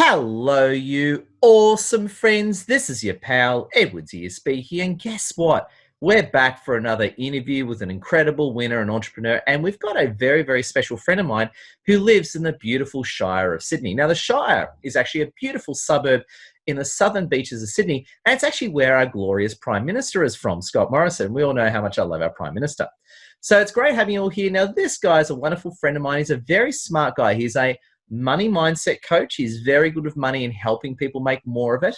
Hello, you awesome friends. This is your pal, Edwards here speaking. And guess what? We're back for another interview with an incredible winner and entrepreneur. And we've got a very, very special friend of mine who lives in the beautiful Shire of Sydney. Now, the Shire is actually a beautiful suburb in the southern beaches of Sydney. And it's actually where our glorious Prime Minister is from, Scott Morrison. We all know how much I love our Prime Minister. So it's great having you all here. Now, this guy is a wonderful friend of mine. He's a very smart guy. He's a money mindset coach. He's very good with money and helping people make more of it.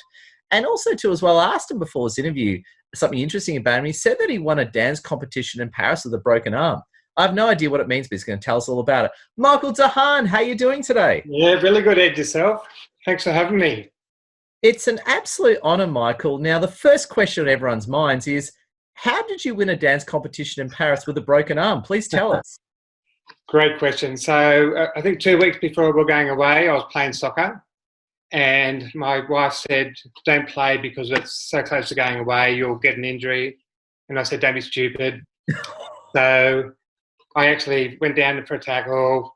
And also too, as well, I asked him before this interview something interesting about him. He said that he won a dance competition in Paris with a broken arm. I have no idea what it means, but he's going to tell us all about it. Michael de Haan, how are you doing today? Yeah, really good, Ed, yourself. Thanks for having me. It's an absolute honor, Michael. Now, the first question on everyone's minds is, how did you win a dance competition in Paris with a broken arm? Please tell us. Great question. So I think 2 weeks before we were going away, I was playing soccer, and my wife said, don't play because it's so close to going away, you'll get an injury. And I said, don't be stupid. So I actually went down for a tackle,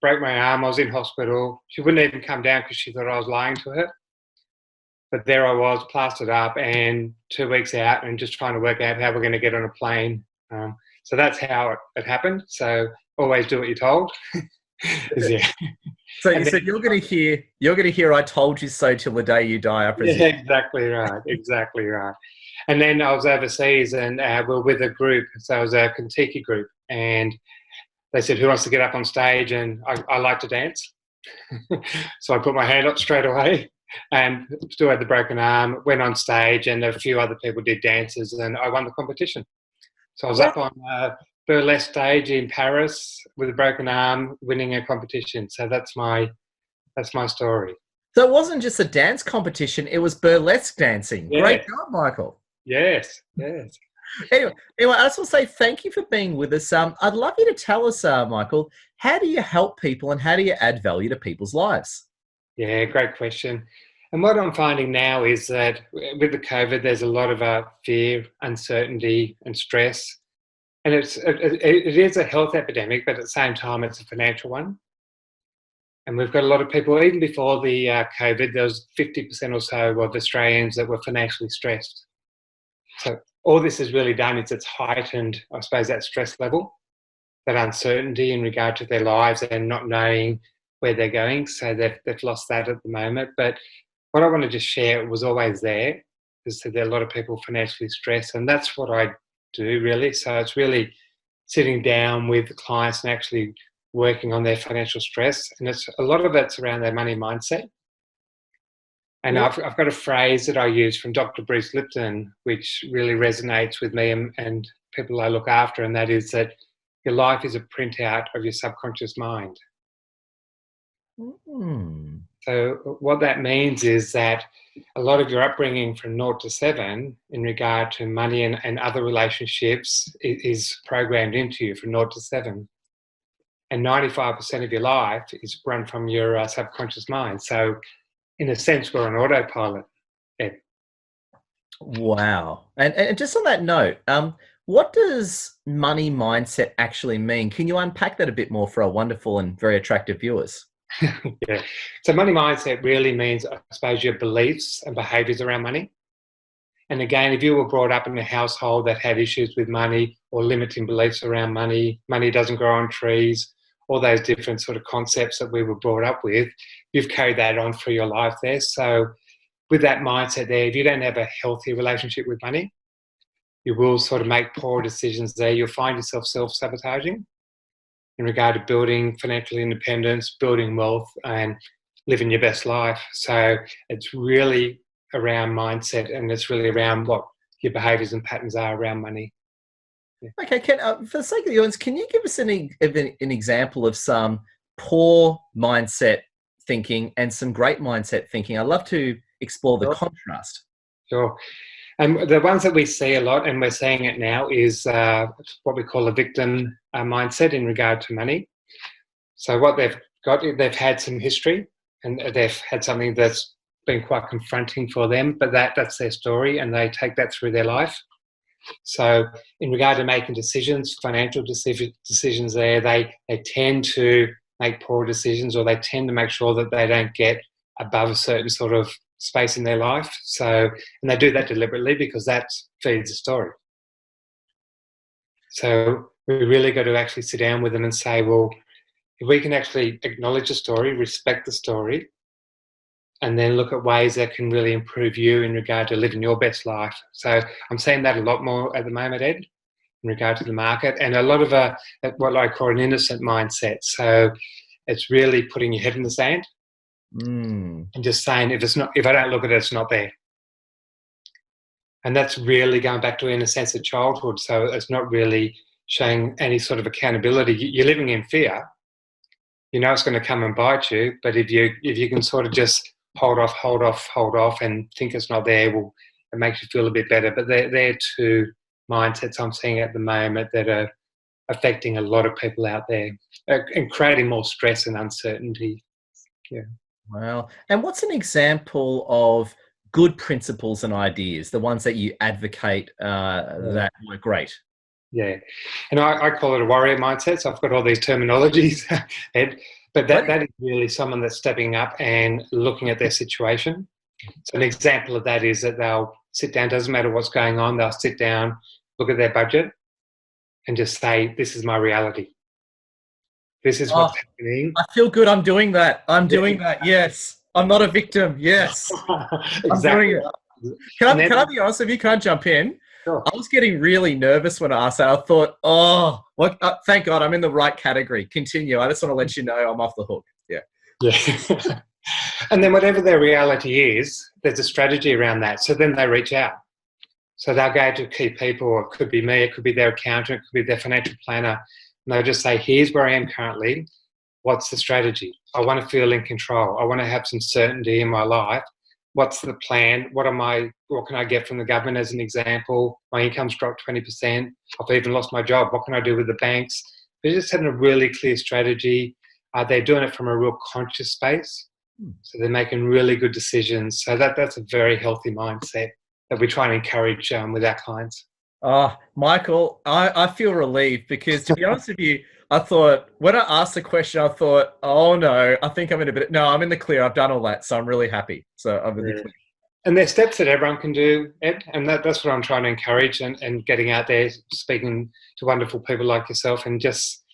broke my arm. I was in hospital. She wouldn't even come down because she thought I was lying to her. But there I was, plastered up, and 2 weeks out and just trying to work out how we're going to get on a plane. So that's how it happened. So always do what you're told. Yeah. So you said you're going to hear "I told you so" till the day you die. I presume. Yeah, exactly right. Exactly right. And then I was overseas, and we're with a group. So it was a Kentucky group, and they said, "Who wants to get up on stage?" And I like to dance, so I put my hand up straight away. And still had the broken arm. Went on stage, and a few other people did dances, and I won the competition. So I was up on burlesque stage in Paris with a broken arm, winning a competition. So that's my story. So it wasn't just a dance competition; it was burlesque dancing. Yeah. Great job, Michael. Yes. Anyway, I just want to say thank you for being with us. I'd love you to tell us, Michael, how do you help people and how do you add value to people's lives? Yeah, great question. And what I'm finding now is that with the COVID, there's a lot of fear, uncertainty, and stress. And it is a health epidemic, but at the same time, it's a financial one. And we've got a lot of people, even before the COVID, there was 50% or so of Australians that were financially stressed. So all this has really done is it's heightened, I suppose, that stress level, that uncertainty in regard to their lives and not knowing where they're going. So they've lost that at the moment. But what I want to just share was always there, is that there are a lot of people financially stressed, and that's what I do really. So it's really sitting down with the clients and actually working on their financial stress, and it's a lot of it's around their money mindset. And I've got a phrase that I use from Dr. Bruce Lipton, which really resonates with me and people I look after, and that is that your life is a printout of your subconscious mind. So what that means is that a lot of your upbringing from 0 to 7 in regard to money and other relationships is programmed into you from 0 to 7. And 95% of your life is run from your subconscious mind. So in a sense, we're on autopilot. Ed. Wow. And just on that note, what does money mindset actually mean? Can you unpack that a bit more for our wonderful and very attractive viewers? Yeah. So money mindset really means, I suppose, your beliefs and behaviours around money. And again, if you were brought up in a household that had issues with money or limiting beliefs around money, money doesn't grow on trees, all those different sort of concepts that we were brought up with, you've carried that on through your life there. So with that mindset there, if you don't have a healthy relationship with money, you will sort of make poor decisions there. You'll find yourself self-sabotaging in regard to building financial independence, building wealth, and living your best life. So it's really around mindset, and it's really around what your behaviours and patterns are around money. Yeah. Okay, for the sake of the audience, can you give us an example of some poor mindset thinking and some great mindset thinking? I'd love to explore the contrast. Sure. And the ones that we see a lot, and we're seeing it now, is what we call a victim mindset in regard to money. So what they've got, they've had some history, and they've had something that's been quite confronting for them, but that's their story, and they take that through their life. So in regard to making decisions, financial decisions there, they tend to make poor decisions, or they tend to make sure that they don't get above a certain sort of space in their life. So, and they do that deliberately because that feeds the story. So we really got to actually sit down with them and say, well, if we can actually acknowledge the story, respect the story, and then look at ways that can really improve you in regard to living your best life. So I'm seeing that a lot more at the moment, Ed, in regard to the market, and a lot of what I call an innocent mindset. So it's really putting your head in the sand and just saying, if I don't look at it, it's not there. And that's really going back to, in a sense, of childhood. So it's not really showing any sort of accountability. You're living in fear. You know it's going to come and bite you. But if you can sort of just hold off, and think it's not there, well, it makes you feel a bit better. But they're two mindsets I'm seeing at the moment that are affecting a lot of people out there and creating more stress and uncertainty. Yeah. Wow. And what's an example of good principles and ideas, the ones that you advocate that were great? Yeah. And I call it a warrior mindset. So I've got all these terminologies, Ed, but that is really someone that's stepping up and looking at their situation. So an example of that is that they'll sit down, doesn't matter what's going on, they'll sit down, look at their budget and just say, this is my reality. This is what's happening. I feel good. I'm doing that. I'm doing that. Yes. I'm not a victim. Yes. Exactly. I'm doing it. Can I be honest with you? Can I jump in? Sure. I was getting really nervous when I asked that. I thought, thank God I'm in the right category. Continue. I just want to let you know I'm off the hook. Yeah. Yeah. And then whatever their reality is, there's a strategy around that. So then they reach out. So they'll go to key people, or it could be me, it could be their accountant, it could be their financial planner. And they'll just say, here's where I am currently. What's the strategy? I want to feel in control. I want to have some certainty in my life. What's the plan? What can I get from the government as an example? My income's dropped 20%. I've even lost my job. What can I do with the banks? They're just having a really clear strategy. They're doing it from a real conscious space. So they're making really good decisions. So that's a very healthy mindset that we try and encourage with our clients. Oh, Michael, I feel relieved because, to be honest with you, I thought when I asked the question, I thought, oh no, I think I'm in I'm in the clear. I've done all that. So I'm really happy. So I'm in the clear. And there's steps that everyone can do, Ed, and that's what I'm trying to encourage and getting out there, speaking to wonderful people like yourself and just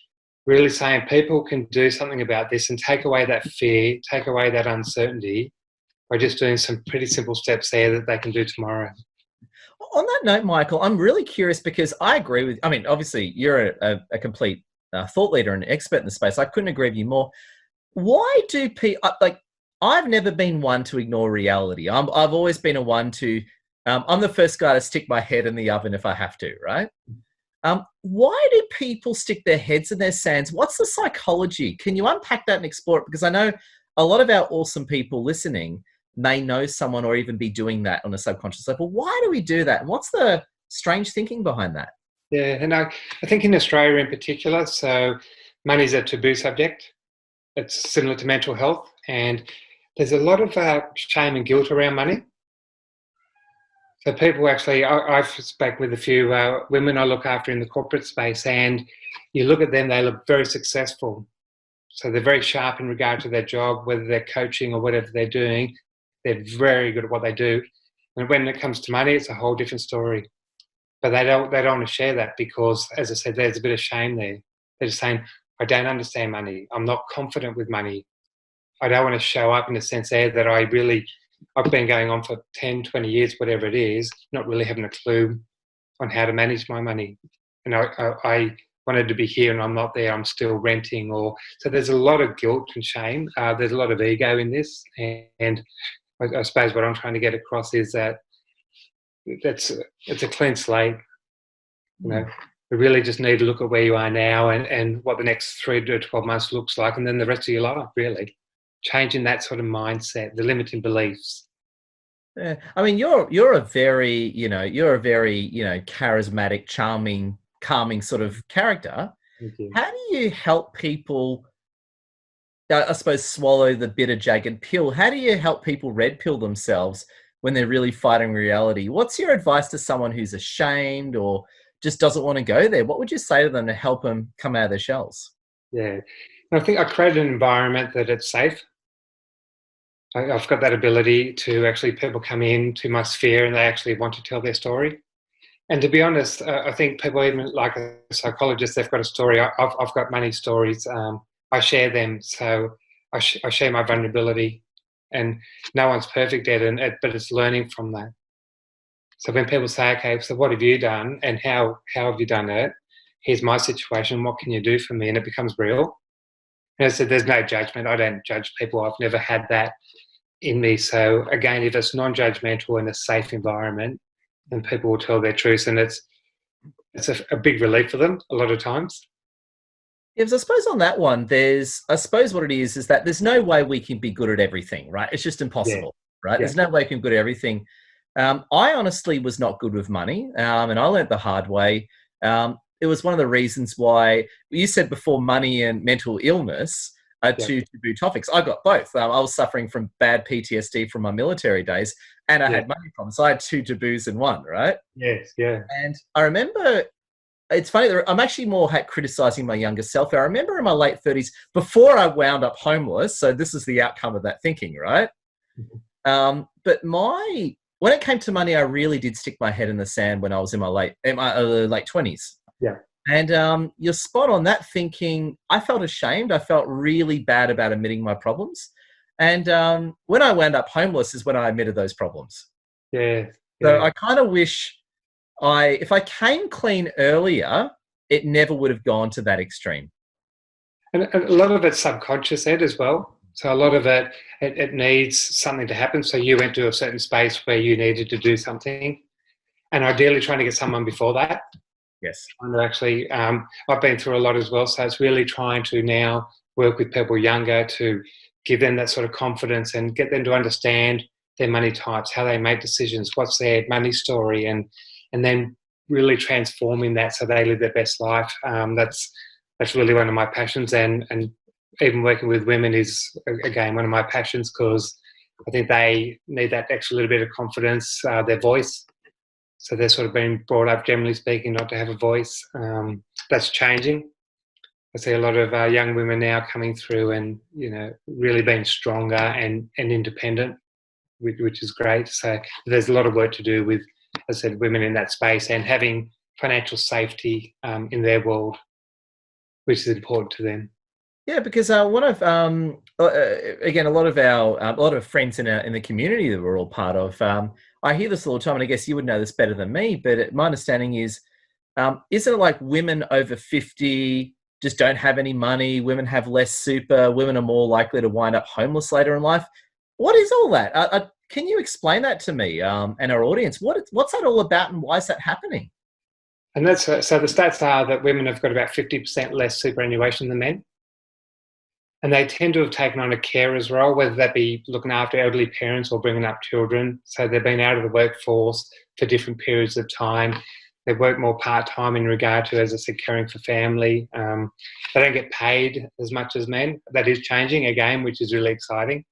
really saying people can do something about this and take away that fear, take away that uncertainty by just doing some pretty simple steps there that they can do tomorrow. On that note, Michael, I'm really curious because I agree with, I mean, obviously you're a complete thought leader and expert in the space. I couldn't agree with you more. Why do people, I've never been one to ignore reality. I've always been a one to, I'm the first guy to stick my head in the oven if I have to, right? Why do people stick their heads in their sands? What's the psychology? Can you unpack that and explore it? Because I know a lot of our awesome people listening may know someone or even be doing that on a subconscious level. Why do we do that? And what's the strange thinking behind that? Yeah, and I think in Australia in particular, so money is a taboo subject. It's similar to mental health, and there's a lot of shame and guilt around money. So people actually, I've spoken with a few women I look after in the corporate space, and you look at them, they look very successful. So they're very sharp in regard to their job, whether they're coaching or whatever they're doing. They're very good at what they do. And when it comes to money, it's a whole different story. But they don't want to share that because, as I said, there's a bit of shame there. They're just saying, I don't understand money. I'm not confident with money. I don't want to show up in a sense there that I've been going on for 10, 20 years, whatever it is, not really having a clue on how to manage my money. And I wanted to be here and I'm not there, I'm still renting. So there's a lot of guilt and shame. There's a lot of ego in this. And I suppose what I'm trying to get across is that it's a clean slate. You know, we really just need to look at where you are now and what the next 3 to 12 months looks like, and then the rest of your life, really. Changing that sort of mindset, the limiting beliefs. Yeah. I mean, you're a very, charismatic, charming, calming sort of character. Thank you. How do you help people, I suppose, swallow the bitter, jagged pill? How do you help people red pill themselves when they're really fighting reality? What's your advice to someone who's ashamed or just doesn't want to go there? What would you say to them to help them come out of their shells? Yeah. And I think I created an environment that it's safe. I've got that ability to actually, people come into my sphere and they actually want to tell their story. And to be honest, I think people, even like a psychologist, they've got a story. I've got many stories. I share them, so I share my vulnerability, and no one's perfect at it, but it's learning from that. So when people say, "Okay, so what have you done, and how have you done it? Here's my situation. What can you do for me?" and it becomes real. And I said, "There's no judgment. I don't judge people. I've never had that in me." So again, if it's non-judgmental in a safe environment, then people will tell their truth, and it's a big relief for them a lot of times. Yes, I suppose on that one, I suppose what it is that there's no way we can be good at everything, right? It's just Yeah, impossible, right? yeah, There's no way we can be good at everything. I honestly was not good with money, and I learned the hard way. It was one of the reasons why you said before money and mental illness are yeah, two taboo topics. I got both. I was suffering from bad PTSD from my military days, and I yeah, had money problems. So I had two taboos in one, right? yes, yeah, And I remember it's funny that I'm actually more criticizing my younger self. I remember in my late 30s, before I wound up homeless. So this is the outcome of that thinking, right? mhm, But when it came to money, I really did stick my head in the sand when I was in my late 20s. yeah. And you're spot on that thinking. I felt ashamed. I felt really bad about admitting my problems. And when I wound up homeless is when I admitted those problems. Yeah, So yeah. I kind of wish if I came clean earlier, it never would have gone to that extreme. And a lot of it's subconscious, Ed, as well. So a lot of it needs something to happen. So you went to a certain space where you needed to do something, and ideally trying to get someone before that. Yes. Trying to actually, I've been through a lot as well. So it's really trying to now work with people younger to give them that sort of confidence and get them to understand their money types, how they make decisions, what's their money story, and then really transforming that so they live their best life. That's really one of my passions, and even working with women is again one of my passions because I think they need that extra little bit of confidence, their voice. So they're sort of being brought up, generally speaking, not to have a voice. That's changing. I see a lot of young women now coming through and really being stronger and independent, which is great. So there's a lot of work to do with, as I said, women in that space and having financial safety in their world, which is important to them. Yeah, because one of again a lot of friends in the community that we're all part of. I hear this all the time, and I guess you would know this better than me. But my understanding is, isn't it like women over 50 just don't have any money? Women have less super. Women are more likely to wind up homeless later in life. What is all that? Can you explain that to me and our audience? What's that all about, and why is that happening? And that's so the stats are that women have got about 50% less superannuation than men. And they tend to have taken on a carer's role, whether that be looking after elderly parents or bringing up children. So they've been out of the workforce for different periods of time. They work more part-time in regard to, as I said, caring for family. They don't get paid as much as men. That is changing again, which is really exciting.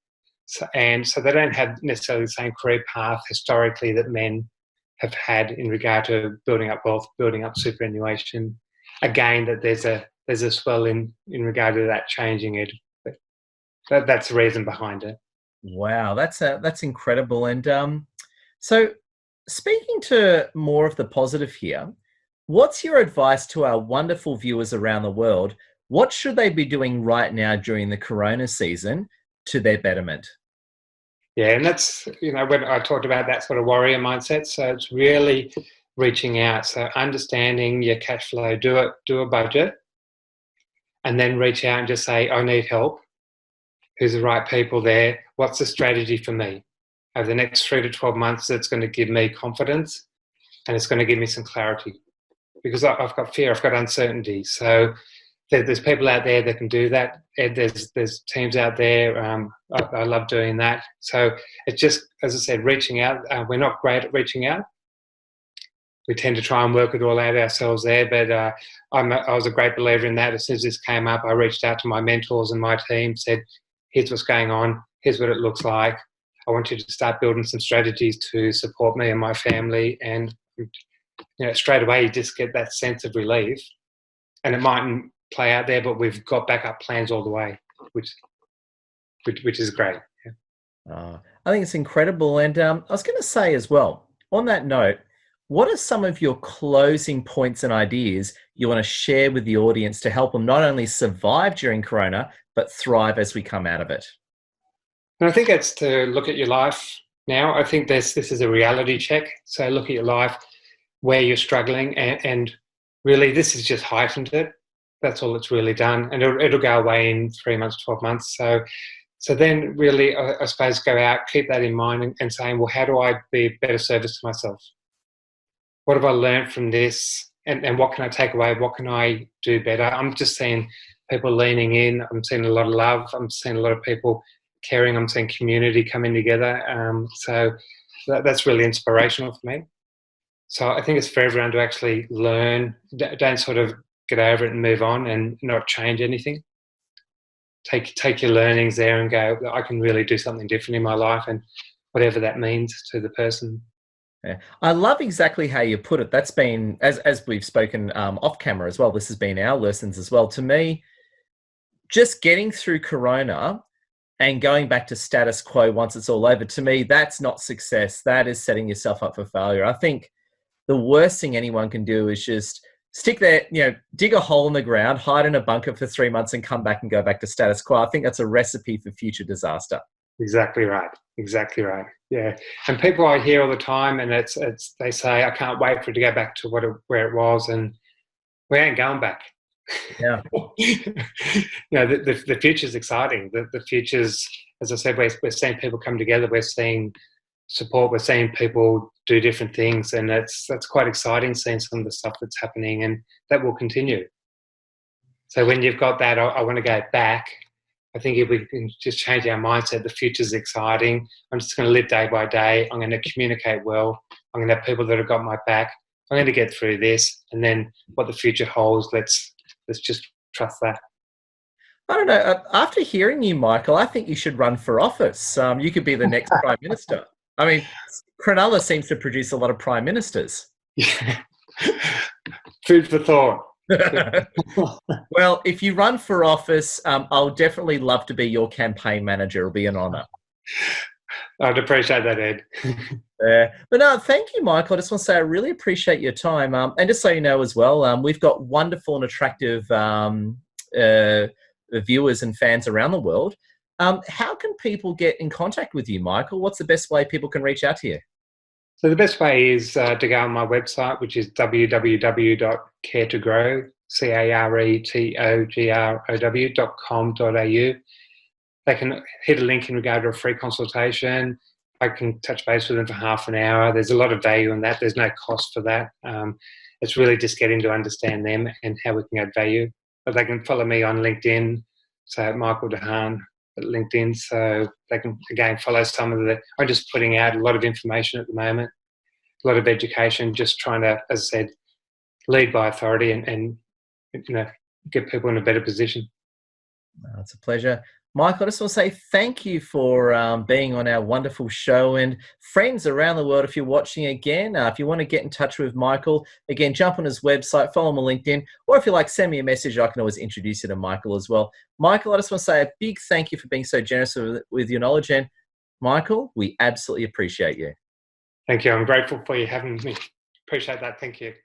So they don't have necessarily the same career path historically that men have had in regard to building up wealth, building up superannuation. Again, that there's a swell in regard to that changing it. But that's the reason behind it. Wow, that's incredible. And so, speaking to more of the positive here, what's your advice to our wonderful viewers around the world? What should they be doing right now during the Corona season to their betterment? Yeah, and that's when I talked about that sort of warrior mindset. So it's really reaching out. So understanding your cash flow, do a budget, and then reach out and just say, I need help. Who's the right people there? What's the strategy for me over the next 3 to 12 months that's going to give me confidence and it's going to give me some clarity because I've got fear, I've got uncertainty. So there's people out there that can do that. There's teams out there. I love doing that. So it's just, as I said, reaching out. We're not great at reaching out. We tend to try and work it all out ourselves there. But I was a great believer in that. As soon as this came up, I reached out to my mentors and my team, said, here's what's going on. Here's what it looks like. I want you to start building some strategies to support me and my family. And straight away, you just get that sense of relief. And it mightn't play out there, but we've got backup plans all the way, which is great. Yeah. I think it's incredible. And I was going to say as well, on that note, what are some of your closing points and ideas you want to share with the audience to help them not only survive during Corona, but thrive as we come out of it? And I think that's to look at your life now. I think this is a reality check. So look at your life, where you're struggling, and really this has just heightened it. That's all it's really done, and it'll go away in 3 months, 12 months. So then really, I suppose, go out, keep that in mind, and saying, well, how do I be a better service to myself? What have I learned from this? And what can I take away? What can I do better? I'm just seeing people leaning in. I'm seeing a lot of love. I'm seeing a lot of people caring. I'm seeing community coming together. So that's really inspirational for me. So I think it's for everyone to actually learn. Don't sort of get over it and move on and not change anything. Take your learnings there and go, I can really do something different in my life, and whatever that means to the person. Yeah. I love exactly how you put it. That's been, as we've spoken off camera as well, this has been our lessons as well. To me, just getting through Corona and going back to status quo once it's all over, to me, that's not success. That is setting yourself up for failure. I think the worst thing anyone can do is just stick there, dig a hole in the ground, hide in a bunker for 3 months and come back and go back to status quo. I think that's a recipe for future disaster. Exactly right. Exactly right. Yeah. And people I hear all the time, and it's they say, I can't wait for it to go back to where it was, and we ain't going back. Yeah. The future's exciting. The future's, as I said, we're seeing people come together. We're seeing support. We're seeing people do different things, and that's quite exciting. Seeing some of the stuff that's happening, and that will continue. So when you've got that, I want to go back. I think if we can just change our mindset, the future's exciting. I'm just going to live day by day. I'm going to communicate well. I'm going to have people that have got my back. I'm going to get through this, and then what the future holds, let's just trust that. I don't know. After hearing you, Michael, I think you should run for office. You could be the next prime minister. I mean, Cronulla seems to produce a lot of prime ministers. Yeah. Food for thought. Well, if you run for office, I'll definitely love to be your campaign manager. It'll be an honour. I'd appreciate that, Ed. But no, thank you, Michael. I just want to say I really appreciate your time. And just so you know as well, we've got wonderful and attractive viewers and fans around the world. How can people get in contact with you, Michael? What's the best way people can reach out to you? So the best way is to go on my website, which is www.caretogrow, caretogrow.com.au. They can hit a link in regard to a free consultation. I can touch base with them for half an hour. There's a lot of value in that. There's no cost for that. It's really just getting to understand them and how we can add value. But they can follow me on LinkedIn, so Michael Haan at LinkedIn, so they can, again, follow some of the... I'm just putting out a lot of information at the moment, a lot of education, just trying to, as I said, lead by authority and get people in a better position. It's a pleasure. Michael, I just want to say thank you for being on our wonderful show. And friends around the world, if you're watching again, if you want to get in touch with Michael, again, jump on his website, follow him on LinkedIn, or if you like, send me a message. I can always introduce you to Michael as well. Michael, I just want to say a big thank you for being so generous with your knowledge. And Michael, we absolutely appreciate you. Thank you. I'm grateful for you having me. Appreciate that. Thank you.